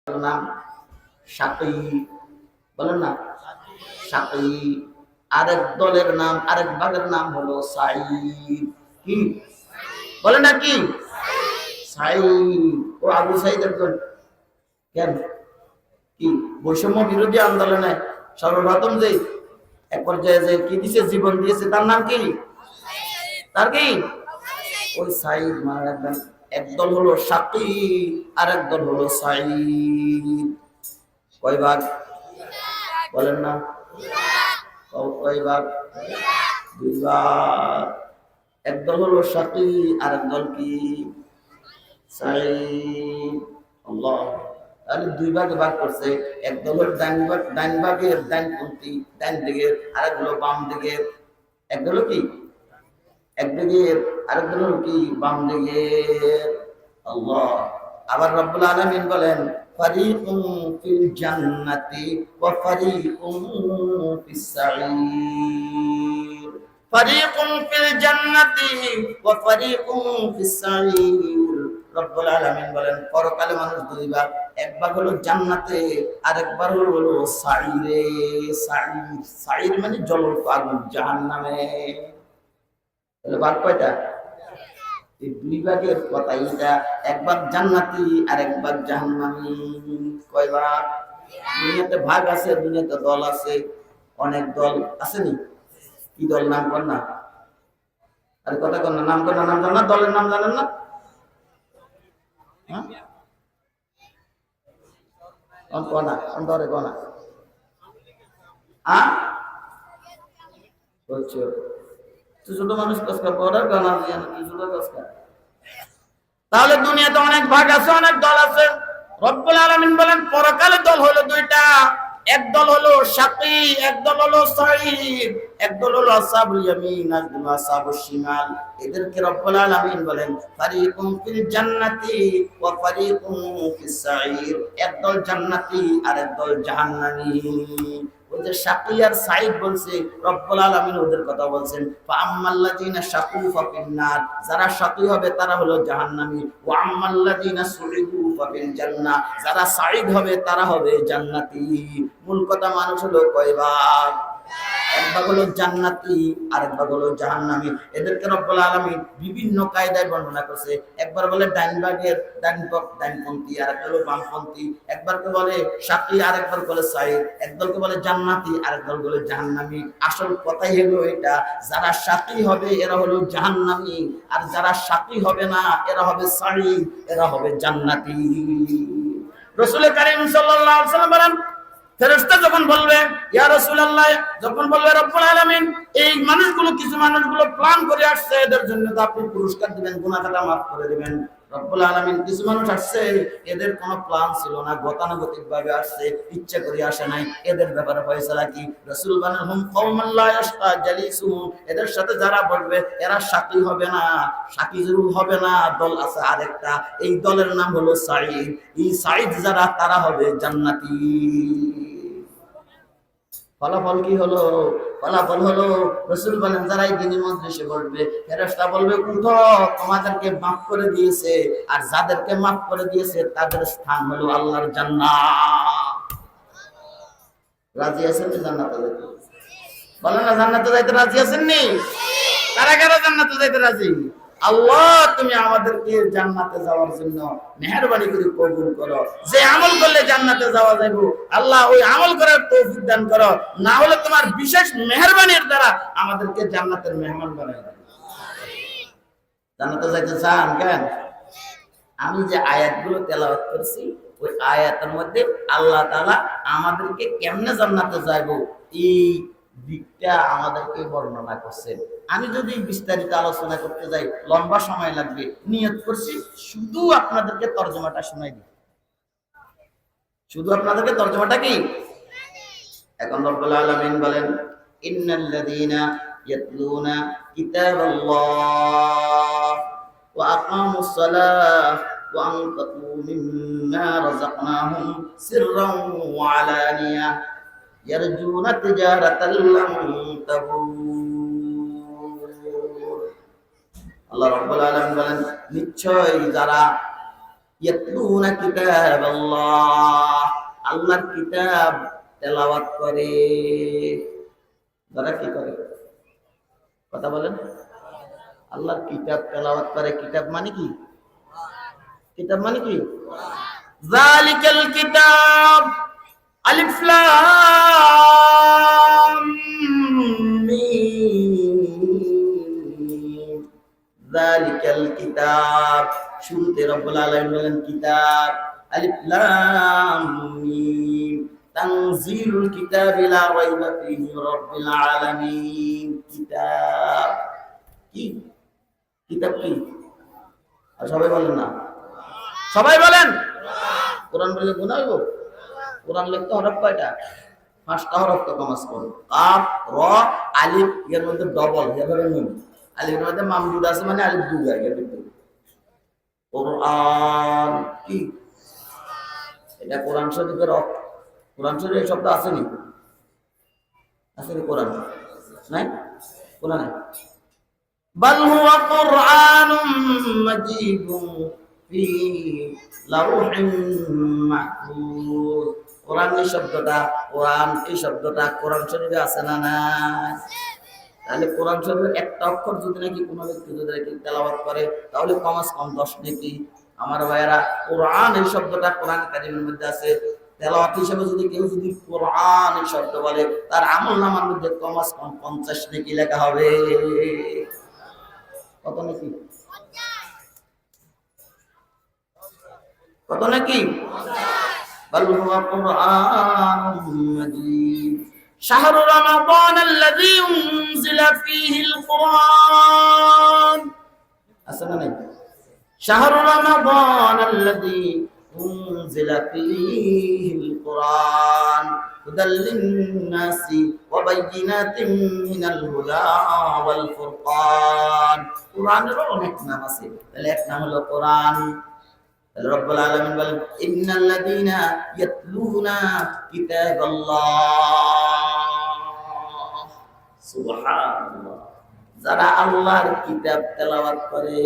নাম সাকি, বলেন না সাকি। আরেক দলের নাম, আরেক ভাগের নাম হলো সাঈদ। কি বলেন না? কি সাঈদ? ও আবু সাঈদ একজন কেন কি বৈষম্য বিরোধী আন্দোলনে সর্বপ্রথম যে এক পর্যায়ে যে কি দিছে, জীবন দিয়েছে, তার নাম কি? তার কি? ওই সাঈদ মানে একদম। একদল হলো সাকি, আর একদল হলো সাঈদ। কয় ভাগ বলেন না? কয় ভাগ? দুই ভাগ। একদল হলো সাকি, আর একদল কি? সাঈদ। আল্লাহ। তাহলে দুই ভাগে ভাগ করছে। একদল হলো ডান ভাগের ডানপন্থী, ডান দিকের, আর একদল বাম দিকের। একদল হলো কি একদিকের, আরেকদল হলো কি বাম দিকের। আল্লাহ। আবার রব্বুল আলামিন বলেন ফারিকুম ফিল জান্নাতি ওয়া ফারিকুম ফিস সাঈর। ফারিকুম ফিল জান্নাতি ওয়া ফারিকুম ফিস সাঈর। রব্বুল আলামিন বলেন পরকালে মানুষ দুই ভাগ, এক ভাগ হলো জান্নাতে, আরেক ভাগ হলো সাঈরে। সাঈর, সাঈর মানে জ্বলন্ত আগুন, জাহান্নামে। তাহলে ভাগ কয়টা? এই দুই ভাগের কথা এটা। এক ভাগ জান্নাতি আর এক ভাগ জাহান্নামী। কয় ভাগ? দুনিয়াতে ভাগ আছে, দুনিয়াতে দল আছে, অনেক দল আসেনি? কি দল নাম কর না? আর কথা কর না, নাম কর না, নাম জান না, দলের নাম জানেন না? হ্যাঁ কনা অন্তরে কনা আ বলছো ছোট মানুষ কসকা পড়ার গানা দিয়ে ছোট কসকা। তাহলে দুনিয়াতে অনেক ভাগ আছে, অনেক দল আছে। রব্বুল আলামিন বলেন পরকালে দল হলো দুইটা। এক দল হলো সাকি, এক দল হলো সাঈদ। এক দল হলো আসহাবুল ইয়ামিন, আর দল আসহাবুশ শিমাল। এদেরকে রব্বুল আলামিন বলেন ফারিকুম ফিল জান্নাতি ওয়া ফারিকুম ফিস সাঈর। এক দল জান্নাতি আর এক দল জাহান্নামী। ওদের সাকি আর সাঈদ বলছে, রব্বুল আলামিন ওদের কথা বলছেন ফাআম্মাল্লাযিনা শাকু ফাফিন্নার। যারা সাকি হবে তারা হলো জাহান্নামী। ওয়া আম্মাল্লাযিনা সুঈদু ফাফিল জান্নাহ। যারা সাঈদ হবে তারা হবে জান্নাতি। মূল কথা মানুষ হলো কয় ভাগ? এক ভাগ হলো জান্নাতি, আরেক ভাগ হলো জাহান্নামী। এদেরকে রব্বুল আলামিন বিভিন্ন কায়দায় বর্ণনা করছে। একবার বলে ডান ভাগের ডানপন্থী, আরেকটা হলো বামপন্থী। একবারকে বলে সাকি, আরেকবার বলে সাঈদ। একদলকে বলে জান্নাতি, আরেক দল বলে জাহান্নামী। আসল কথাই হলো এটা, যারা সাকি হবে এরা হলো জাহান্নামী, আর যারা সাকি হবে না এরা হবে সাঈদ, এরা হবে জান্নাতি। রাসূল কারীম সাল্লাল্লাহু আলাইহি ওয়াসাল্লাম বলেন ফেরেশতা যখন বলবে ইয়া রাসূলুল্লাহ, যখন বলবে রব্বুল আলামিন এই মানুষগুলো, কিছু মানুষগুলো প্ল্যান করে আসছে, এদের জন্য তো আপনি পুরস্কার দিবেন, গুনাহ খাতা মাফ করে দিবেন। রব্বুল আলামিন কিছু মানুষ আসছে, এদের কোনো প্ল্যান ছিল না, গতানুগতিক ভাবে আসছে, ইচ্ছা করে আসে নাই, এদের ব্যাপারে ফয়সালা কি? রাসূল বলেন হুম কওমান লা ইয়াশকা জালিসুহুম। এদের সাথে যারা বসবে এরা সাকি হবে না, সাকি জরুর হবে না। দল আছে আরেকটা, এই দলের নাম হলো সাঈদ। এই সাঈদ যারা, তারা হবে জান্নাতি। ফলাফল কি হলো? ফলাফল হলো রাসূল বলেন যারা এই দিনের মজলিসে বসবে, ফেরেশতা বলবে উঠো, তোমাদেরকে মাফ করে দিয়েছে। আর যাদেরকে মাফ করে দিয়েছে তাদের স্থান হলো আল্লাহর জান্নাত। রাজি আছেন নি জান্নাতে যাইতে? বলেন না জান্নাতে যাইতে রাজি আছেন নি? কারা কারা জান্নাতে যাইতে রাজি? আল্লাহ তুমি আমাদেরকে জান্নাতে যাওয়ার জন্য মেহেরবানি করে কবুল করো। যে আমল করলে জান্নাতে যাওয়া যাবে আল্লাহ ওই আমল করার তৌফিক দান করো, না হলে তোমার বিশেষ মেহেরবানির দ্বারা আমাদেরকে জান্নাতের মেহমান বানায় দাও। জান্নাতে যাইতে চান কেন? আমি যে আয়াতগুলো তেলাওয়াত করছি ওই আয়াতের মধ্যে আল্লাহ তাআলা আমাদেরকে কেমনে জান্নাতে যাইবো এই দিকটা আমাদেরকে বর্ণনা করছেন। আমি যদি বিস্তারিত আলোচনা করতে যাই লম্বা সময় লাগবে। নিয়ত করছি শুধু আপনাদেরকে তরজমাটা শোনাই দিই, শুধু আপনাদেরকে তরজমাটা কি। এখন রব্বুল আলামিন বলেন ইন্নাল্লাযীনা ইয়াতলুনা কিতাবাল্লাহ ওয়া আকামুস সালাহ ওয়া আনফাকু মিম্মা রাযাকনাহুম সিররান ওয়া আলানিয়া ইয়ারজুনা তিজারাতাল লান তাবুর। আল্লাহ রাব্বুল আলামিন বলেন নিশ্চয় যারা ইয়াতলুনা কিতাবাল্লাহ, আল্লাহর কিতাব তেলাওয়াত করে। যারা কি করে কথা বলেন? আল্লাহর কিতাব তেলাওয়াত করে। কিতাব মানে কি? কিতাব মানে কি? যালিকাল কিতাব আলিফ লাম মিম। যালিকাল কিতাব, শুরুতে রব্বুল আলামিন বলেন কিতাব, আলিফ লাম মিম, তানজিলুল কিতাবি লা রাইবা ফীহি রাব্বিল আলামিন। কিতাব কি? কিতাব কি? আর সবাই বলেন না, সবাই বলেন। কোরআন বলে গুনাহ হইব? কোরআন লিখতে হরফ কয়টা? 5টা হরফ তো কমাস করো। কাফ, র, আলিফ, এর মধ্যে ডবল, এভাবে নুন। আলিফের মধ্যে মামদুদ আছে মানে আলিফ দুই আগে কিন্তু। কোরআন কি? এটা কোরআন শরীফের অর্থ। কোরআন শরীফে শব্দ আছে নি? আছে নি কোরআন? নাই? কোরআনে বাল হুয়া কুরআনুম মাজিদুন ফি লাউহিন মাহফুজ। কোরআন এই শব্দটা, কোরআন এই শব্দটা কোরআন শরীফে আছে না নাই? তাহলে কোরআন শরীফের একটা অক্ষর যদি নাকি কোনো ব্যক্তি যদি নাকি তেলাওয়াত করে তাহলে কমাস কম 10 নেকি। আমার ভাইয়েরা, কোরআন এই শব্দটা কোরআন কারীমের মধ্যে আছে। তেলাওয়াত হিসেবে যদি কেউ যদি কোরআন এই শব্দ বলে তার আমলনামার মধ্যে কমাস কম 50 নেকি লেখা হবে। কত নাকি? কত নাকি? বাল হুয়া কুরআনুম মাজিদ। শাহরু রমাদান আল্লাযী উনজিলা ফীহিল কুরআন। আছে না নাই? শাহরু রমাদান আল্লাযী উনজিলা ফীহিল কুরআন হুদাল লিন-নাসি ওয়া বাইয়িনাতিন মিনাল হুদা ওয়াল ফুরকান। কুরআনের অনেক নাম আছে, তাহলে এক নাম হলো কোরআন। রব্বুল আলামিন বলেন ইন্নাল্লাযীনা ইয়াতলুনা কিতাবাল্লাহ। সুবহানাল্লাহ। যারা আল্লাহর কিতাব তেলাওয়াত করে।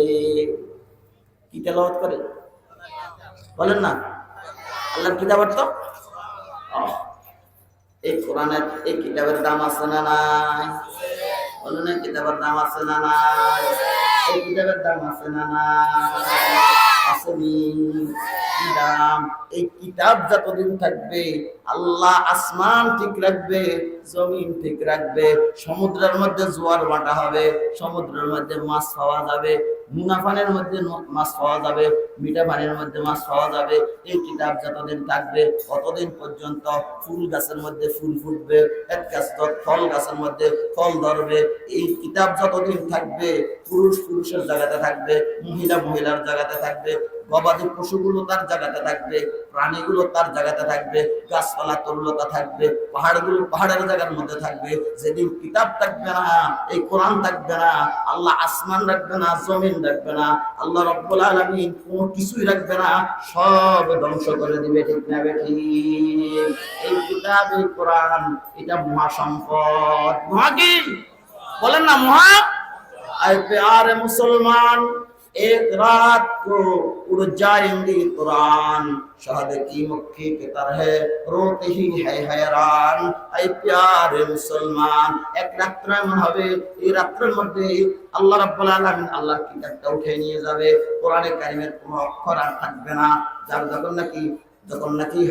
কি তেলাওয়াত করে বলেন না? আল্লাহর কিতাব অর্থ এই কোরআনের, এই কিতাবের দাম আছে না নাই? বলেন এই কিতাবের দাম আছে না নাই? এই কিতাবের দাম আছে না নাই? এই কিতাব যতদিন থাকবে আল্লাহ আসমান ঠিক রাখবে, জমিন ঠিক রাখবে। সমুদ্রের মধ্যে জোয়ার ভাটা হবে, সমুদ্রের মধ্যে মাছ পাওয়া যাবে, নোনা পানির মধ্যে মাছ পাওয়া যাবে, মিঠা পানির মধ্যে মাছ পাওয়া যাবে। এই কিতাব যতদিন থাকবে ততদিন পর্যন্ত ফুল গাছের মধ্যে ফুল ফুটবে, এক গাছ ফল গাছের মধ্যে ফল ধরবে। এই কিতাব যতদিন থাকবে পুরুষ পুরুষের জায়গাতে থাকবে, মহিলা মহিলার জায়গাতে থাকবে, গবাদি পশুগুলো তার জায়গাতে থাকবে, প্রাণীগুলো তার জায়গাতে থাকবে, গাছপালা তরুলতা থাকবে, পাহাড়গুলো পাহাড়ের জায়গার মধ্যে থাকবে। যেদিন কিতাব থাকবে না, এই কোরআন থাকবে না, আল্লাহ আসমান রাখবে না, জমিন রাখবে না, আল্লাহ রব্বুল আলামিন কোনো কিছুই রাখবে না, সব ধ্বংস করে দিবে। ঠিক না বেঠিক? এই কিতাব, এই কোরআন, এটা মহা সম্পদ। মহা কি বলেন না? মহা। আয় প্যারে মুসলমান, एक रात को उड़ जाएंगे कुरान, शहद की मक्खी की तरह रोते ही है हैरान। ऐ प्यारे मुसलमान, एक রাত্র এমন হবে, এই রাত্রের মধ্যে আল্লাহ রাব্বুল আলামিন আল্লাহর কিতাবটা উঠে নিয়ে যাবে। কোরআনে কারিমের কোনো অক্ষর আর থাকবে না। যার যখন নাকি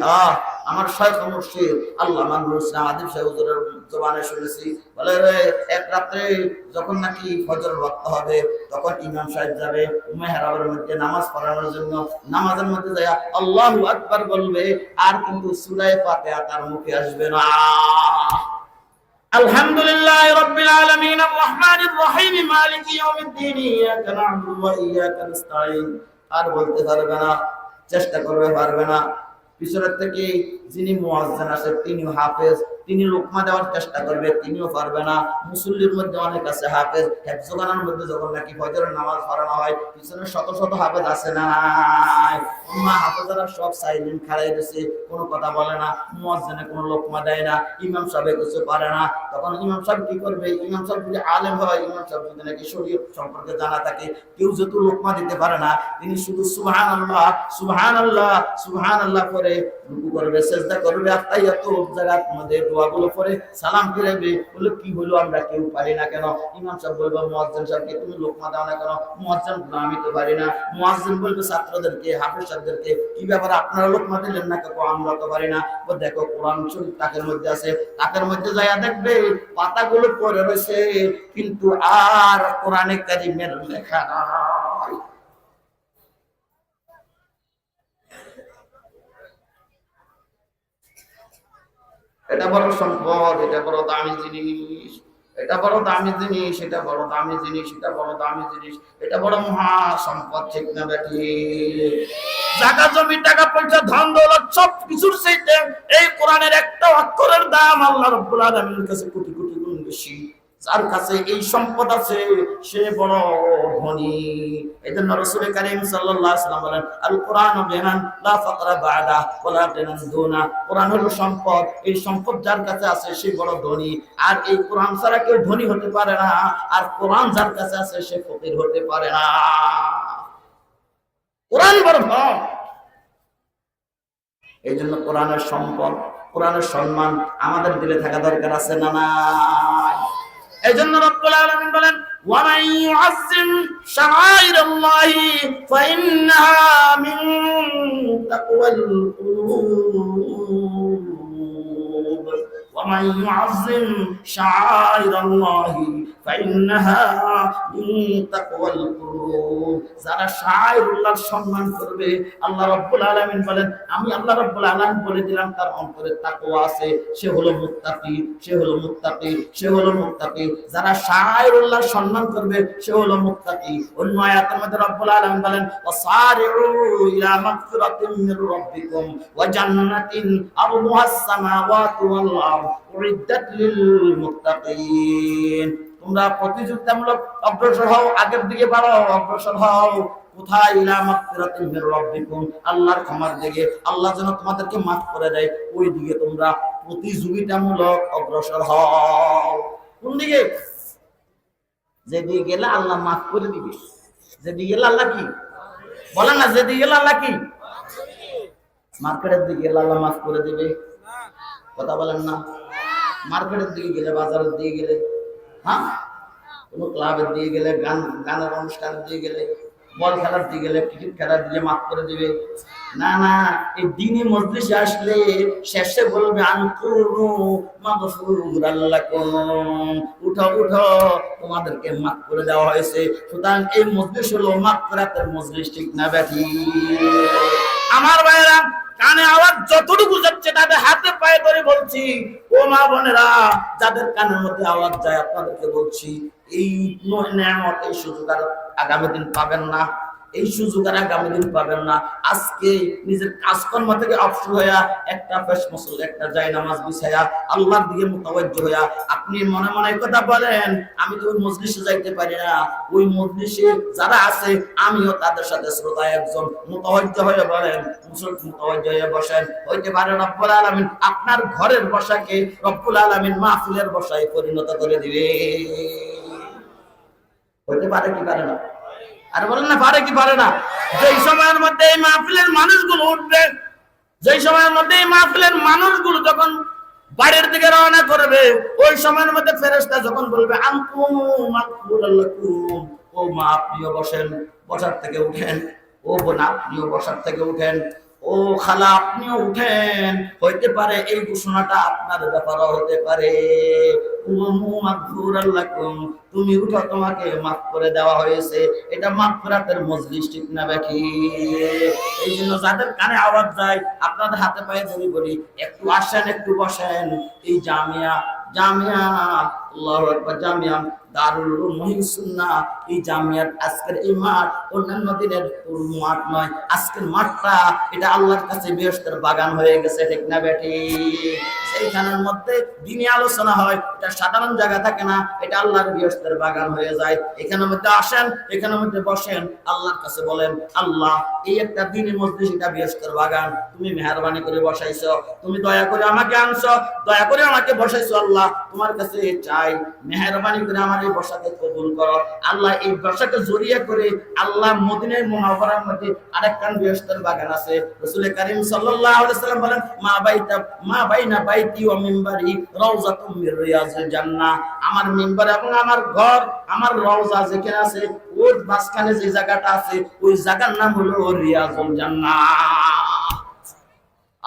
আমার শাইখ মুর্শিদ আল্লামা নুরুল ইসলাম আদিব সাহেব হুজুরের জবানে শুনেছি, বলে এক রাতে যখন নাকি ফজর ওয়াক্ত হবে তখন ইমাম সাহেব যাবে মেহরাবের মধ্যে নামাজ পড়ানোর জন্য। নামাজের মধ্যে যায় আল্লাহু আকবার বলবে, আর কিন্তু সূরা ফাতিহা তার মুখে আসবে না। আলহামদুলিল্লাহি রাব্বিল আলামিন আর রহমানির রহিম মালিকি ইয়াউমিদ্দিন ইয়াকা না'বুদু ওয়া ইয়াকা নাস্তাঈন। আর বলতে পারবে না, চেষ্টা করবে পারবে না। পিছনের থেকে যিনি মুয়াজ্জিন আছে তিনি হাফেজ, তিনি লোকমা দেওয়ার চেষ্টা করবে, তিনিও পারবে না। মুসল্লির মধ্যে অনেক আছে হাফেজ, হেফজোখানার মধ্যে যখন নাকি ফজরের নামাজ পড়ানো হয় পিছনে শত শত হাফেজ আছে না, হাফেজারা সব সাইলেন্ট খাড়াই দিয়েছে, কোনো কথা বলে না, মুয়াজ্জিনে কোনো লোকমা দেয় না, ইমাম সাহেব কিছু পারে না। তখন ইমাম সাহেব কি করবে? ইমাম সাহেব যদি আলেম হয়, ইমাম সাহেব যদি নাকি শরীয়ত সম্পর্কে জানা থাকে, কেউ যেহেতু লোকমা দিতে পারে না, তিনি শুধু সুবহানাল্লাহ সুবহানাল্লাহ সুবহানাল্লাহ করে রুকু করবে, সিজদা করবে, আত্তাহিয়াতু জায়গার মধ্যে দোয়াগুলো পড়ে সালাম ফিরাবে। বলে কি হলো, আমরা কেউ পারি না কেন? ইমাম সাহেব বলবে মুয়াজ্জিন সাহেবকে, তুমি লোকমা দাও না কেন? মুয়াজ্জিন বলবে আমি তো পারি না। মুয়াজ্জিন বলবে ছাত্রদেরকে, হাফেজ সাহেবদেরকে, কি ব্যাপার আপনারা লোকমা দিলেন না কেন? আমরা তো পারি না। ও দেখো কোরআন শরীফ তাকের মধ্যে আছে, তাকের মধ্যে যাইয়া দেখবে পাতাগুলো পড়ে রয়েছে, কিন্তু আর কোরআনে কারিমের লেখা নাই। এটা বড় সম্পদ, এটা বড় দামি জিনিস, এটা বড় দামি জিনিস, এটা বড় দামি জিনিস, এটা বড় দামি জিনিস, এটা বড় মহা সম্পদ, ঠিক না বেঠি? জায়গা জমি টাকা পয়সা ধন দৌলত সব কিছুর চাইতে এই কোরআনের একটা অক্ষরের দাম আল্লাহ রাব্বুল আলামিনের কাছে কোটি কোটি গুণ বেশি। যার কাছে এই সম্পদ আছে সে বড় ধনী। এজন্য রাসূল কারীম সাল্লাল্লাহু আলাইহি ওয়াসাল্লাম বলেন, আল কোরআন বিমান লা ফাকরা বাদা ওয়ালা দিনান দুনা। কোরআন হলো সম্পদ, এই সম্পদ যার কাছে আছে সে বড় ধনী। আর এই কোরআন ছাড়া কেউ ধনী হতে পারে না, আর কোরআন যার কাছে আছে সে ফকির হতে পারে না। কোরআন বড় ধন। এই জন্য কোরআনের সম্পদ, কোরআনের সম্মান আমাদের দিলে থাকা দরকার আছে না নাই? এই জন্য রব্বুল আলামিন বলেন, ওয়া মান ইউআযযিম শাআইরাল্লাহি ফাইন্নাহা মিন তাকওয়াল কুলুব। ওয়া মান ইউআযযিম শাআইরাল্লাহি ফাইন্নাহা মিন তাকওয়াল কুলুব। যারা শাআইরুল্লাহর সম্মান করবে, আল্লাহ রাব্বুল আলামিন বলেন, আমি আল্লাহ রাব্বুল আলামিন বলে দিলাম তার অন্তরে তাকওয়া আছে, সে হলো মুত্তাকি, সে হলো মুত্তাকি, সে হলো মুত্তাকি। যারা শাআইরুল্লাহর সম্মান করবে সে হলো মুত্তাকি। অন্য আয়াতের মধ্যে রাব্বুল আলামিন বলেন, ওয়াসারিউ ইলা মাগফিরাতিন মির রাব্বিকুম ওয়া জান্নাতিন আরদুহাস সামাওয়াতু ওয়াল আরদ উইদ্দাত লিল মুত্তাকিন। তোমরা প্রতিযোগিতামূলক অগ্রসর হও, আগের দিকে বাড়ো, অগ্রসর হও। কোথায়? ইলা মাগফিরাতিন মির রাব্বিকুম, আল্লাহর ক্ষমার দিকে, আল্লাহ যেন তোমাদেরকে মাফ করে দেয়, ওই দিকে তোমরা প্রতিযোগিতামূলক অগ্রসর হও। কোন দিকে? যেদিকে গেলে আল্লাহ মাফ করে দিবে, যেদিকে গেলে আল্লাহ কি বলেন না, যেদিকে গেলে আল্লাহ কি? মার্কেটের দিকে গেলে আল্লাহ মাফ করে দিবে, কথা বলেন না? মার্কেটের দিকে গেলে, বাজারের দিকে গেলে, হ্যাঁ, কোনো ক্লাবের দিকে গেলে, গানের অনুষ্ঠানের দিকে গেলে, বল খেলার দিকে গেলে, ক্রিকেট খেলার দিকে মাফ করে দিবে না। না, এই দিনী মজলিসে আসলে শেষে বলবে, আনকুনু মাগফুরাল লাকুম, উঠো উঠো, তোমাদেরকে মাফ করে দেওয়া হয়েছে। সুতরাং এই মজলিস হলো মাগফিরাতের মজলিস, ঠিক না বেঠি? আমার ভাইরা, কানে আওয়াজ যতটুকু যাচ্ছে তাদের হাতে পায়ে ধরে বলছি, ও মা বোনেরা, যাদের কানের মধ্যে আওয়াজ যায় আপনাদেরকে বলছি, এই নেয়ামত, এই সুযোগ আর আগামী দিন পাবেন না, এই সুযোগ আর আগামী দিন পাবেন না। আজকে নিজের কাজকর্ম থেকে অবসর হইয়া একটা পেশ মসল, একটা জায়নামাজ বিছায়া আল্লাহর দিকে মুতাওয়াজ্জিহ হইয়া আপনি মনে মনে কথা বলেন, আমি তো ওই মজলিসে যাইতে পারি না, ওই মজলিসে যারা আছে আমিও তাদের সাথে শ্রোতা একজন, মুতাওয়াজ্জিহ হয়ে বলেন, মুতাওয়াজ্জিহ হয়ে বসেন। হইতে পারে রব্বুল আলামিন আপনার ঘরের বসাকে রব্বুল আলামিন মাহফিলের বসায় পরিণত করে দিবে। হইতে পারে কি পারে না? আর বলেন না, পারে কি পারে না? যেই সময়ের মধ্যে এই মাহফিলের মানুষগুলো উঠবে, যেই সময়ের মধ্যে এই মাহফিলের মানুষগুলো যখন বাড়ির দিকে রওনা করবে, ওই সময়ের মধ্যে ফেরেশতা যখন বলবে, আনকুনু মাগফুরাল লাকুম, ও মা আপনিও বসেন, বসার থেকে উঠেন, ও বোন আপনিও বসার থেকে উঠেন, ও খালা আপনিও উঠেন। হইতে পারে এই ঘোষণাটা আপনার ব্যাপারও হতে পারে, তুমি উঠো, তোমাকে মাফ করে দেওয়া হয়েছে। এটা মাগফিরাতের মজলিস, ঠিক না বেঠি? এই জন্য যাদের কানে আওয়াজ যায় আপনাদের হাতে পায়ে ধরে বলি, একটু আসেন, একটু বসেন। এই জামিয়া আল্লাহু আকবার। জামিয়া দারুল উলুম মুহিসুন্নাহ, এই জামিয়ার আজকের এই মাঠ অন্যান্য দিনের মাঠ নয়, আজকের মাঠটা এটা আল্লাহর কাছে বেহেশতের বাগান হয়ে গেছে, ঠিক না বেটি? সেইখানের মধ্যে দিনী আলোচনা হয়, এটা সাধারণ জায়গা থাকে না, এটা আল্লাহর বেহেশতের বাগান হয়ে যায়। এখানের মধ্যে আসেন, এখানের মধ্যে বসেন, আল্লাহর কাছে বলেন, আল্লাহ এই একটা দিনী মজলিস, এটা বেহেশতের বাগান, তুমি মেহেরবানি করে বসাইছো, তুমি দয়া করে আমাকে আনছো, দয়া করে আমাকে বসাইছো, আল্লাহ তোমার কাছে চাই মেহেরবানি করে আমার এই বসাকে কবুল করো। আল্লাহ এই বসাকে জড়িয়ে করে আল্লাহ মদিনায় মুনাওয়ারার মধ্যে আরেকটা বেহেশতের বাগান আছে। রাসূল কারীম সাল্লাল্লাহু আলাইহি ওয়াসাল্লাম বলেন, মা বাইনা বাইতি ওয়া মিম্বারি রাউযাতুম মির রিয়াজিল জান্নাহ, আমার মিম্বার এবং আমার ঘর, আমার রওজা যেখানে আছে ওর মাঝখানে যে জায়গাটা আছে ওই জায়গার নাম হলো রিয়াজুল জান্নাহ।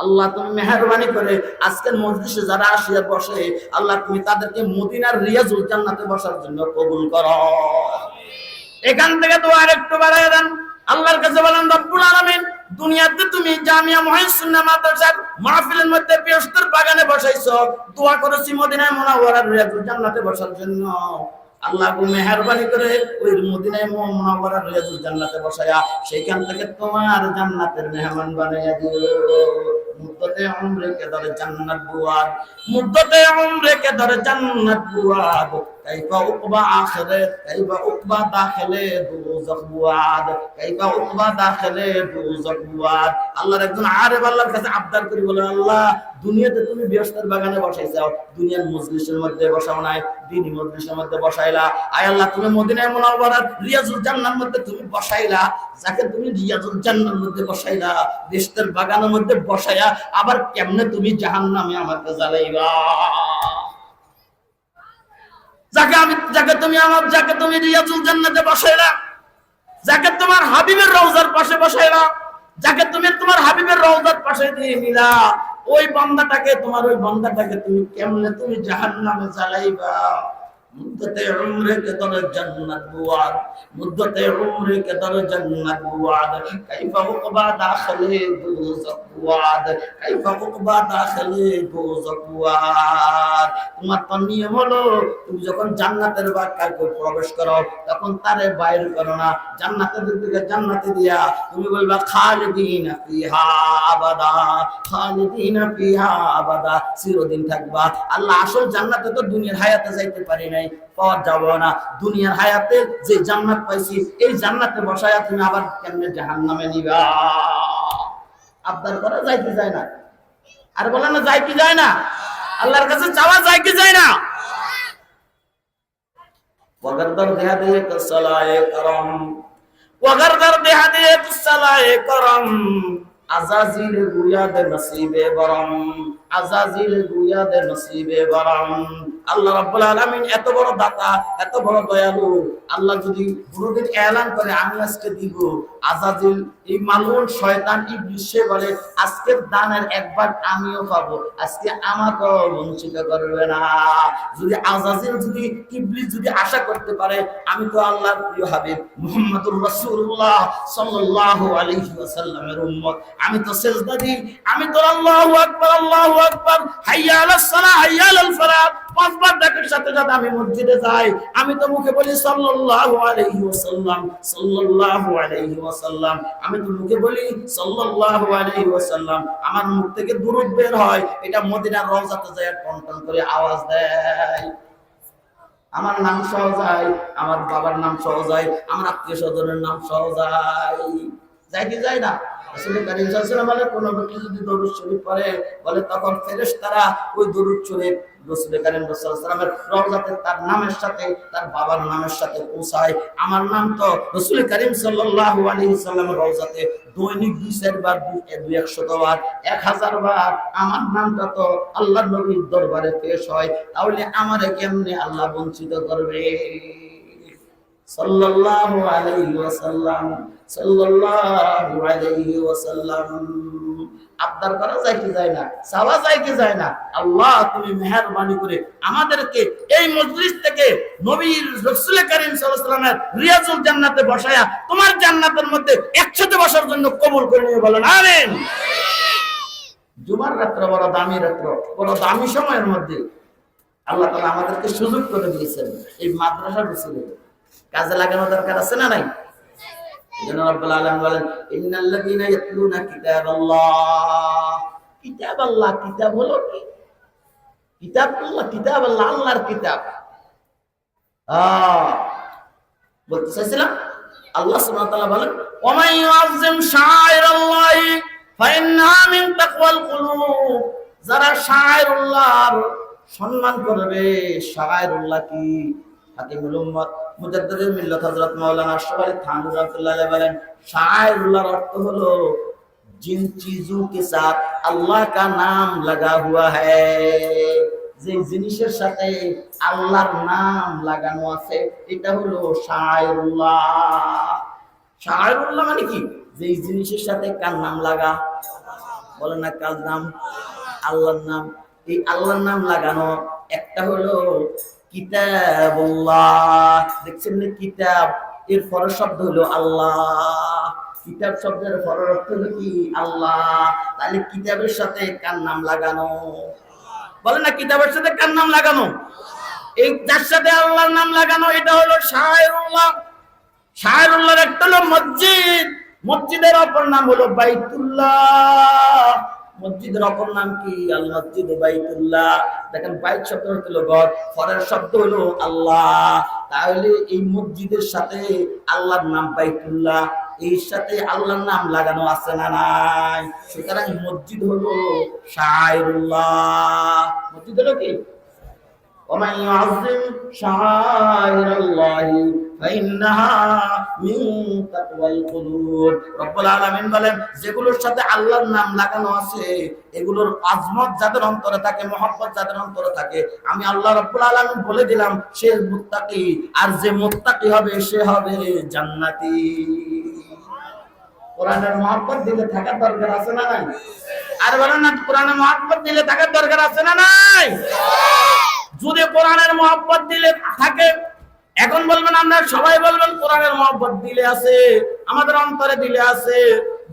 আল্লাহ তুমি মেহেরবানি করে আজকের মজলিসে যারা আসিয়া বসে, আল্লাহ তুমি তাদেরকে মদিনার রিয়াজুল জান্নাতে বসার জন্য কবুল করো। এখান থেকে দোয়া একটু বাড়ায় দেন, আল্লাহর কাছে বলেন, রব্বুল আলামিন দুনিয়াতে তুমি জামিয়া মুহিসুন্নাহ মাদ্রাসার মাহফিলের মধ্যে বেহেশতের বাগানে বসাইছো, দোয়া করেছি মদিনায় মুনাওয়ারার রিয়াজুল জান্নাতে বসার জন্য। আল্লাহ মেহেরবানি করে ওই মদিনায় মুনাওয়ারার রিয়াজুল জান্নাতে বসায়া সেইখান থেকে তোমার জান্নাতের মেহমান বানাইয়া দিও। মুদ্দতে উমরে কে দরে জান্নাত বুয়াদ, মুদ্দতে উমরে কে দরে জান্নাত বুয়াদ, কাইফা উকবা আখিরাত, কাইফা উকবা দাখিলে দুযখ বুয়াদ, কাইফা উকবা দাখিলে দুযখ বুয়াদ। আল্লাহর একজন আরেফ আল্লাহর কাছে আবদার করি বলে, আল্লাহ দুনিয়াতে তুমি বেহেশতের বাগানে বসাইছো, দুনিয়ার মজলিসের মধ্যে বসাও নাই, দ্বীনি মজলিসের মধ্যে বসাইলা। আয় আল্লাহ তুমি মদিনায় মুনাওয়ারার রিয়াজুল জান্নাতের মধ্যে তুমি বসাইলা, যাকে তুমি রিয়াজুল জান্নাতের মধ্যে বসাইলা, বেহেশতের বাগানের মধ্যে বসাইয়া আবার কেমনে তুমি জাহান্নামে আমাকে জ্বালাইবা? যাকে তুমি রিয়াজুল জান্নাতে বসাইলা, যাকে তোমার হাবিবের রওজার পাশে বসাইলা, যাকে তুমি তোমার হাবিবের রওজার পাশে দিয়ে নিলা, ওই বান্দাটাকে তুমি কেমনে তুমি জাহান্নামে জ্বালাইবা? মুদ্দতে উমরে কে দরে জান্নাত বুয়াদ, মুদ্দতে উমরে কে দরে জান্নাত বুয়াদ, কাইফা উকবা দাখিলে দুযখ বুয়াদ, কাইফা উকবা দাখিলে দুযখ বুয়াদ। তোমার তো নিয়ম হলো তুমি যখন জান্নাতের বাগানে প্রবেশ করো তখন তারে বাইরে করো না, জান্নাতের দিকে জান্নাতে দিয়া তুমি বলবা খালিদিনা ফিহা আবাদা, খালিদিনা ফিহা আবাদা, চিরদিন থাকবা। আল্লাহ আসল জান্নাতে তো দুনিয়ার হায়াতে যাইতে পারি নাই, পাওয়া যাবে না, দুনিয়ার হায়াতে যে জান্নাত পাইছি এই জান্নাতে বসায়া তুমি আবার কেমনে জাহান্নামে নিবা? আবদার করা যায় কি যায় না? আর বলে না যায় কি যায় না? আল্লাহর কাছে চাওয়া যায় কি যায় না? ওয়াগারদার দেহাদিয়ে সালায়ে করম, ওয়াগারদার দেহাদিয়ে সালায়ে করম, আজাজিল গুয়াদ নসিবে বরম, আজাজিল গুয়াদ নসিবে বরম। আল্লাহ রাব্বুল আলামিন এত বড় দাতা, এত বড় দয়ালু। আল্লাহ যদি কোনদিন এলান করে আমি আজকে দিব, আজাজিল এই মালউন শয়তান ইবলিস সে বলে আজকের দানের একবার আমিও পাবো, আজকে আমাকে বঞ্চিত করবে না। যদি আজাজিল যদি ইবলিস যদি আশা করতে পারে আমি তো আল্লাহর প্রিয় হাবিব মুহাম্মদুর রাসূলুল্লাহ সাল্লাল্লাহু আলাইহি ওয়াসাল্লামের উম্মত, আমি তো সিজদা দিই, আমি তো আল্লাহু আকবার আল্লাহু আকবার হাইয়া আলাস সালাহ হাইয়া আলাল ফালাহ পাঁচবার ডাকের সাথে সাথে আমি মসজিদে যাই, আমি তো মুখে বলি সাল্লাল্লাহু আলাইহি ওয়াসাল্লাম সাল্লাল্লাহু আলাইহি ওয়াসাল্লাম, আমি তো মুখে বলি সাল্লাল্লাহু আলাইহি ওয়াসাল্লাম, আমার মুখ থেকে দুরূদ বের হয়, এটা মদিনার রওজাতে যায় টন টন করে আওয়াজ দেয়। আমার নাম সহ যায়, আমার বাবার নাম সহ যায়, আমার আত্মীয় স্বজনের নাম সহ যায় কি যায় না? রাসূল কারীম সাল্লাল্লাহু আলাইহি ওয়াসাল্লাম বলে কোন ব্যক্তি যদি দরুদ শরীফ পড়ে বলে তখন ফেরেশতারা ওই দরুদ শরীফ রাসূল কারীম সাল্লাল্লাহু আলাইহি ওয়াসাল্লামের রওজাতে তার নামের সাথে তার বাবার নামের সাথে পৌঁছায়। আমার নাম তো রাসূল কারীম সাল্লাল্লাহু আলাইহি ওয়াসাল্লামের রওজাতে দৈনিক 200 বার 200 বার 1000 বার আমার নামটা তো আল্লাহর নবীর দরবারে পেশ হয়, তাহলে আমারে কেমনে আল্লাহ বঞ্চিত করবে? সাল্লাল্লাহু আলাইহি ওয়াসাল্লাম সাল্লাল্লাহু আলাইহি ওয়াসাল্লাম। আবদার করা যায় কি যায় না? চাওয়া যায় কি যায় না? আল্লাহ তুমি মেহেরবানি করে আমাদেরকে এই মজলিস থেকে নবীর রাসূল কারীম সাল্লাল্লাহু আলাইহি ওয়াসাল্লামের রিয়াজুল জান্নাতে বসায়া তোমার জান্নাতের মধ্যে একসাথে বসার জন্য কবুল করে নিয়ে বলেন আমিন। জুমার রাত্র বড় দামি রাত্র, বড় দামি সময়ের মধ্যে আল্লাহ তাআলা আমাদেরকে সুযোগ করে দিয়েছেন এই মাদ্রাসা বসিলে কাজে লাগানো দরকার আছে না নাই? এজন্য রব্বুল আলামিন বলেন ইন্নাল্লাযীনা ইয়াতলুনা কিতাবাল্লাহ। কিতাবাল্লাহ, কিতাব হলো কি? কিতাবুল্লাহ, কিতাবাল্লাহ, আল্লাহর কিতাব। বলতে চাইছিলাম আল্লাহ সুবহানাহু ওয়া তাআলা বলেন ওয়া মান ইউআযযিম শাআইরাল্লাহি ফাইন্নাহা মিন তাকওয়াল কুলুব। যারা শাআইরুল্লাহর সম্মান করবে। শাআইরুল্লাহ কি? হাকিমুল উম্মাত মুজাদ্দিদুল মিল্লাত হযরত মাওলানা আশরাফ আলী থানভী রাহমাতুল্লাহ আলাইহি বলেন শাআইরুল্লাহর অর্থ হলো जिन चीजों के साथ अल्लाह का नाम लगा हुआ है। যে জিনিসের সাথে আল্লাহর নাম লাগানো আছে এটা হলো শাআইরুল্লাহ। শাআইরুল্লাহ মানে কি? যে জিনিসের সাথে কার নাম লাগা? বলেন না, কার নাম? আল্লাহর নাম। এই আল্লাহর নাম লাগানো একটা হলো কিতাবুল্লাহ। দেখছেন না, কিতাব এর পরের শব্দ হলো আল্লাহ। কিতাব শব্দের পরের অর্থ হলো কি? আল্লাহ। তাহলে কিতাবের সাথে কার নাম লাগানো? বলেন না, কিতাবের সাথে কার নাম লাগানো? এই যার সাথে আল্লাহর নাম লাগানো এটা হলো শাআইরুল্লাহ। শাআইরুল্লাহর একটা হলো মসজিদ, মসজিদের অপর নাম হলো বাইতুল্লাহ। মসজিদের অপর নাম কি? আল মসজিদ বাইতুল্লাহ। দেখেন বাইত শব্দ হলো ঘর, ঘরের শব্দ হলো আল্লাহ। তাহলে এই মসজিদের সাথে আল্লাহর নাম বাইতুল্লাহ, এর সাথে আল্লাহর নাম লাগানো আছে না নাই? সুতরাং মসজিদ হলো শাআইরুল্লাহ। মসজিদ হলো কি? ومن يعظم شعائر الله فإنها من تقوى القلوب। রব্বুল আলামিন বলেন যেগুলোর সাথে আল্লাহর নাম লাগানো আছে এগুলোর আজমত যাদের অন্তরে থাকে, মহব্বত যাদের অন্তরে থাকে, আমি আল্লাহ রব্বুল আলামিন বলে দিলাম সে মুত্তাকি। আর যে মুত্তাকি হবে সে হবে জান্নাতি। কোরআনের মহব্বত দিলে থাকার দরকার আছে না নাই? আর বলেন না, কোরআনের মহব্বত দিলে থাকার দরকার আছে না নাই? যদি কোরআনের মহব্বত দিলে থাকে, এখন বলবেন আমরা সবাই বলবেন কোরআনের মহব্বত দিলে আছে, আমাদের অন্তরে দিলে আছে।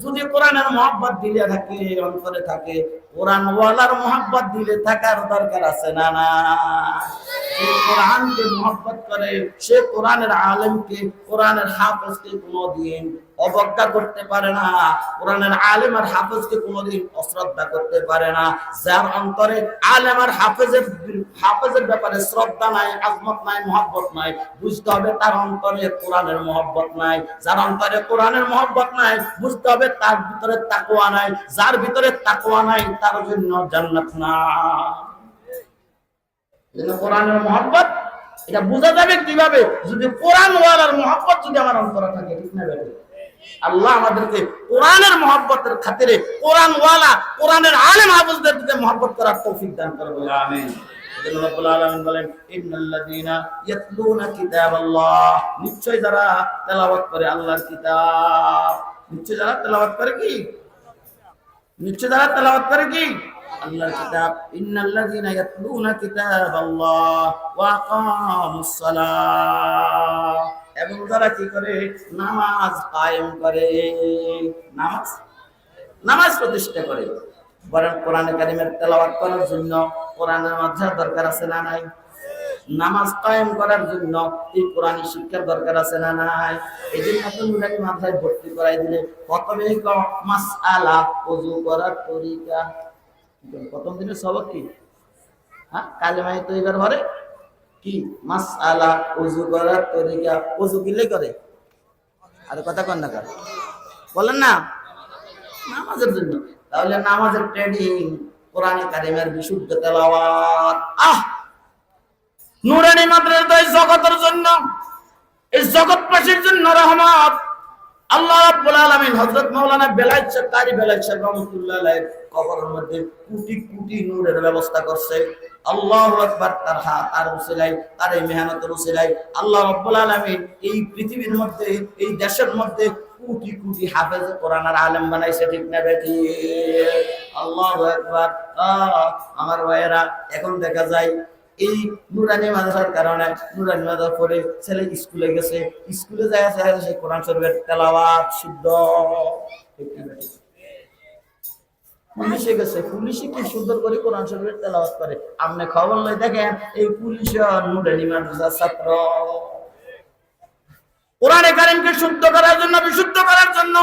যদি কোরআনের মহব্বত দিলে থাকে, অন্তরে থাকে, কোরআন ওয়ালার মহব্বত দিলে থাকার দরকার আছে না না? সে কোরআনকে মহব্বত করে, সে কোরআনের আলেমকে, কোরআনের হাফেজকে কোনোদিন অবজ্ঞা করতে পারে না। কোরআনের আলেম আর হাফেজকে কোনোদিন অশ্রদ্ধা করতে পারে না। যার অন্তরে আলেম আর হাফেজের ব্যাপারে শ্রদ্ধা নাই, আজমত নাই, মহব্বত নাই, বুঝতে হবে তার অন্তরে কোরআনের মহব্বত নাই। যার অন্তরে কোরআনের মহব্বত নাই, বুঝতে হবে তার ভিতরে তাকওয়া নাই। যার ভিতরে তাকওয়া নাই তার জন্য জান্নাত না। এজন্য কোরআনের মহব্বত এটা বোঝা যাবে কিভাবে? যদি কোরআন ওয়ালার মহব্বত যদি আমার অন্তরে থাকে, ঠিক না বেটা? আল্লাহ আমাদেরকে কোরআনের মহব্বতের খাতিরে কোরআন ওয়ালা, কোরআনের আলেম হাফেজদের দিকে মহব্বত করার তৌফিক দান করে বলে আমিন। এজন্য রব্বুল আলামিন বলেন ইন্নাল্লাযীনা ইয়াতলুনা কিতাবাল্লাহ। নিশ্চয় যারা তেলাওয়াত করে আল্লাহর কিতাব। নিশ্চয় যারা তেলাওয়াত করে কি? নিশ্চয় যারা তেলাওয়াত করে কি? আল্লাহর কিতাব। ইন্নাল্লাযীনা ইয়াতলুনা কিতাবাল্লাহ ওয়া আকামুস সালাহ। এবং যারা কি করে? নামাজ কায়েম করে, নামাজ প্রতিষ্ঠা করে। বরং কোরআনে কারিমের তেলাওয়াত করার জন্য কোরআনের মাদ্রাসার দরকার আছে না নাই? নামাজ কায়েম করার জন্য এই কোরআনী শিক্ষার দরকার আছে না নাই? এই জন্য নুরানি মাদ্রাসায় ভর্তি করাই দিলে প্রথমে মাসআলা, ওযু করার তরিকা। প্রথম দিনের সবক কি? কালেমা তৈবার ভরে কি? মাসআলা, ওযু করার তরিকা। ওযু কিলে করে? আর কথা কন না, বলেন না, নামাজের জন্য। তাহলে নামাজের ট্রেনিং, কোরআনে কারিমের বিশুদ্ধ তেলাওয়াত। নুরানি মাদ্রাসা এই জগতের জন্য, এই জগৎবাসীর জন্য রহমত। আল্লাহ রাব্বুল আলামিন হযরত মাওলানা বেলায়েত শাহ কারি বেলায়েত শাহ রাহমাতুল্লাহ আলাইহি কবরের মধ্যে কোটি কোটি নূরের ব্যবস্থা করছে। আল্লাহু আকবার। তার হাত আর উসিলাই, তার এই মেহনতের উসিলাই আল্লাহ রাব্বুল আলামিন এই পৃথিবীর মধ্যে, এই দেশের মধ্যে কোটি কোটি হাফেজ কোরআন আর আলেম বানাইছে, ঠিক না বেটি? আল্লাহু আকবার। আমার ভাইয়েরা, এখন দেখা যায় এই নুরানি মাদ্রাসার কারণে, নুরানি মাদ্রাসা পড়ে ছেলে স্কুলে গেছে, স্কুলে যায় সে কোরআন শরীফের তেলাওয়াত শুদ্ধ, ঠিক না বেটি? পুলিশে গেছে, পুলিশে কি সুন্দর করে কোরআন শরীফের তেলাওয়াত করে। আপনি খবর লই দেখেন এই পুলিশ নুরানি মাদ্রাসার ছাত্র। কোরআনে কারীমকে শুদ্ধ করার জন্য, বিশুদ্ধ করার জন্য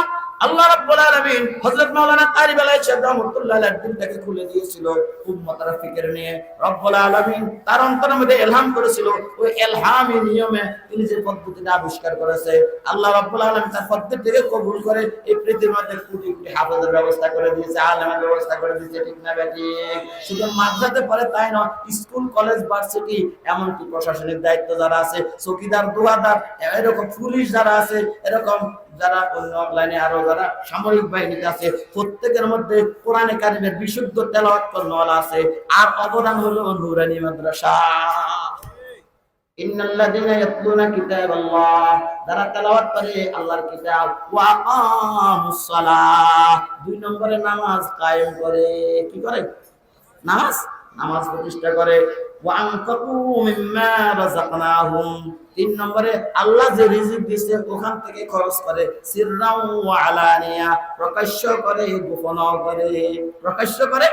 আল্লাহ রাব্বুল আলামিন হযরত মাওলানা কারীম আলাইহিস সালাম রাহমাতুল্লাহ আলাইহির দিলটাকে খুলে দিয়েছিল উম্মতের ফিকির নিয়ে। রব্বুল আলামিন তার অন্তরের মধ্যে ইলহাম করেছিল, ওই ইলহামি নিয়মে তিনি যে পদ্ধতিটা আবিষ্কার করেছে, আল্লাহ রাব্বুল আলামিন তার পদ্ধতিকে কবুল করে এই পৃথিবীর মধ্যে কোটি কোটি হাফেজের ব্যবস্থা করে দিয়েছে, আলেমের ব্যবস্থা করে দিয়েছে। ঠিক না বেঠিক? শুধু মাদ্রাসাতে পড়ে তাই নয়, স্কুল, কলেজ, ভার্সিটি, এমনকি প্রশাসনিক দায়িত্ব যারা আছে, চৌকিদার, দুহাদার, এরকম পুলিশ যারা আছে, এরকম যারা অন্য লাইনে আরো যারা সামরিক বাহিনীতে আছে, প্রত্যেকের মধ্যে কোরআনে কারীমের বিশুদ্ধ তেলাওয়াত করানোয়ালা আছে। আর অবদান হলো নূরানি মাদ্রাসা। ইন্নাল্লাযীনা ইয়াতলুনা কিতাবাল্লাহ, যারা তেলাওয়াত করে আল্লাহর কিতাব, ওয়া আকামুস সালাহ, 2 নম্বরে নামাজ কায়েম করে। কি করে? নামাজ প্রতিষ্ঠা করে। ওয়া আনফাকু মিম্মা রাযাকনাহুম, 3 নম্বরে আল্লাহ যে রিজিক দিয়েছে ওখান থেকে খরচ করে। সিররাও ওয়া আলানিয়া, প্রকাশ্য করে গোপন করে। প্রকাশ্য করে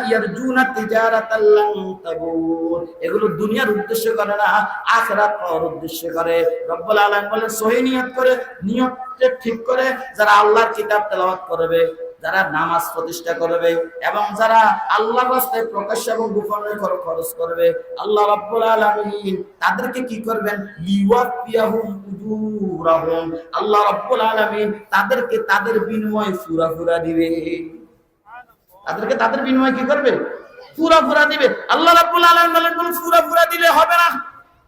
ইয়ারজুনা তিজারাতাল লান তাবুর, এগুলো দুনিয়ার উদ্দেশ্য করে না, আখিরাত পাওয়ার উদ্দেশ্য করে। রব্বুল আলামিন বলেন সহি নিয়ত করে, নিয়তটা ঠিক করে যারা আল্লাহর কিতাব তেলাওয়াত করবে, যারা নামাজ প্রতিষ্ঠা করবে এবং যারা আল্লাহর রাস্তায় প্রকাশ্য এবং গোপনে খরচ করবে, আল্লাহ রাব্বুল আলামিন তাদেরকে কি করবেন? লিওয়াফিয়াহুম উজুরাহুম, আল্লাহ রাব্বুল আলামিন তাদেরকে তাদের বিনিময়ে পুরা দিবে। তাদেরকে তাদের বিনিময়ে কি করবে? পুরা দিবে। আল্লাহ রাব্বুল আলামিন বলেন পুরা দিলে হবে না।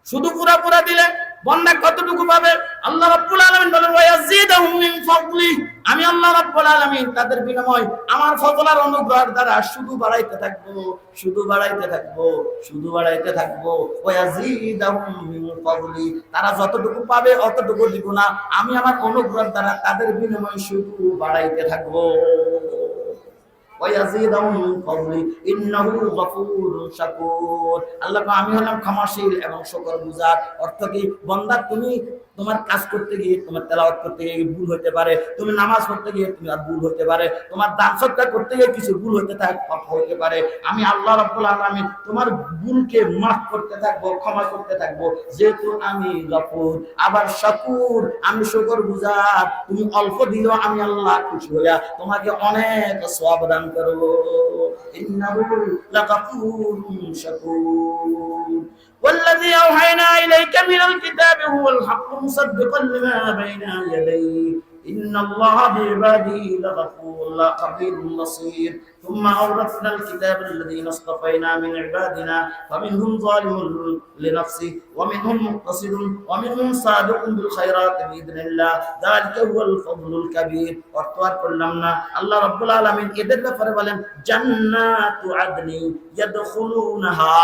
শুধু পুরা দিলে বন্দা কতটুকু পাবে? আল্লাহ রাব্বুল আলামিন বলেন ওয়ায়াজিদুহুম মিন ফাদলি, আমি আল্লাহ রাব্বুল আলামিন তাদের বিনিময় আমার ফজল আর অনুগ্রহের দ্বারা শুধু বাড়াইতে থাকবো। ওয়ায়াজিদুহুম মিন ফাদলি, তারা যতটুকু পাবে অতটুকু দিব না, আমি আমার অনুগ্রহের দ্বারা তাদের বিনিময় শুধু বাড়াইতে থাকবো। আল্লাহ আমি হলাম ক্ষমাশীল এবং শুকরগুজার। অর্থ কি? বান্দা তুমি তোমার কাজ করতে গিয়ে, তোমার তেলাওয়াত করতে গিয়ে ভুল হতে পারে, তুমি নামাজ পড়তে গিয়ে তোমার ভুল হতে পারে, তোমার দান সদকা করতে গিয়ে কিছু ভুল হতে পারে। আমি আল্লাহ রাব্বুল আলামিন তোমার ভুলকে মাফ করতে থাকবো, ক্ষমা করতে থাকবো, যেহেতু আমি গফুর আবার শাকুর, আমি শুকরগুজার। তুমি অল্প দিলেও আমি আল্লাহ খুশি হইয়া তোমাকে অনেক সওয়াব দান করব। ইন্নাহু লাগাফুরুন শাকুর। والذي أوحينا إليك من الكتاب هو الحق مصدقا لما بين يديه إن الله بعباده لغفور خبير بصير ثم أورثنا الكتاب الذين اصطفينا من عبادنا فمنهم ظالم لنفسه ومنهم مقتصد ومنهم سابق بالخيرات بإذن الله ذلك هو الفضل الكبير وأرتوار كلمنا الله رب العالمين إذن فربلا جنات عدن يدخلونها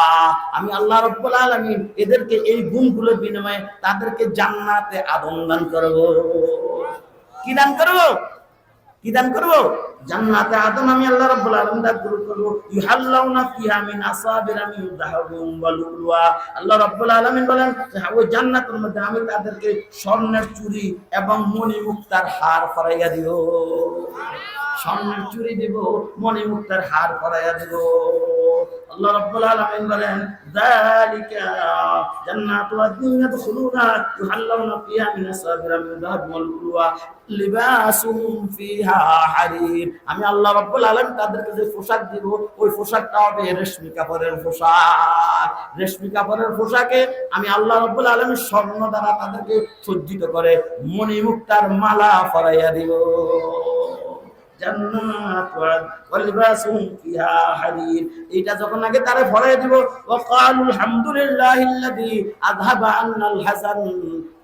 আমি আল্লাহ রাব্বুল আলামিন এদেরকে এই গুণগুলোর বিনিময়ে তাদেরকে জান্নাতে আদন দান করব। কি দান করব? জান্নাতে আদন আমি আল্লাহ রাব্বুল আলামিন দান করব। ইহাল্লাউনা ফিহা মিন আসাবিরা মিন যাহাবিন ওয়া লুলুয়া, আল্লাহ রাব্বুল আলামিন বলেন ওই জান্নাতের মধ্যে আমি তাদেরকে স্বর্ণের চুড়ি এবং মণিমুক্তার হার পরাইয়া দিব। স্বর্ণের চুড়ি দিব, মণিমুক্তার হার পরাইয়া দিব। আল্লাহ রাব্বুল আলামিন বলেন যালিকা জান্নাতু আদনিন ইয়াদখুলুনা ইউহাল্লাউনা ফিহা মিন আসাবিরা মিন যাহাবিন ওয়া লুলুয়া লিবাসুহুম ফিহা হারির, আমি আল্লাহ রাব্বুল আলামিন তাদেরকে যে পোশাক দিব ওই পোশাকটা হবে রেশমি কাপড়ের পোশাক। রেশমি কাপড়ের পোশাকে আমি আল্লাহ রাব্বুল আলামিন স্বর্ণ দ্বারা তাদেরকে সজ্জিত করে মণিমুক্তার মালা পরাইয়া দিব। এটা যখন আগে তারা পড়াই দিব,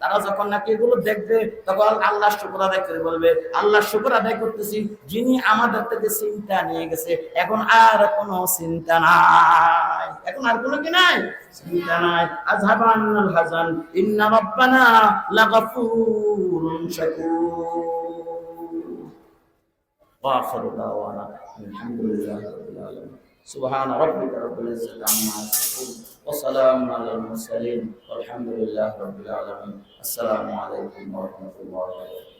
তারা যখন নাকি এগুলো দেখবে তখন আল্লাহ শুকর আদায় করে বলবে, আল্লাহ শুকর আদায় করতেছি যিনি আমাদের থেকে চিন্তা নিয়ে গেছে, এখন আর কোনো চিন্তা নাই, এখন আর কোনো কি নাই, চিন্তা নাই। আযহাবা আন্নাল হাযান ইন্না রাব্বানা লাগাফুরুন শাকুর। وآخر دعوانا الحمد لله رب العالمين سبحان ربك رب العزة عما يصفون وسلام على المرسلين والحمد لله رب العالمين. السلام عليكم ورحمة الله وبركاته.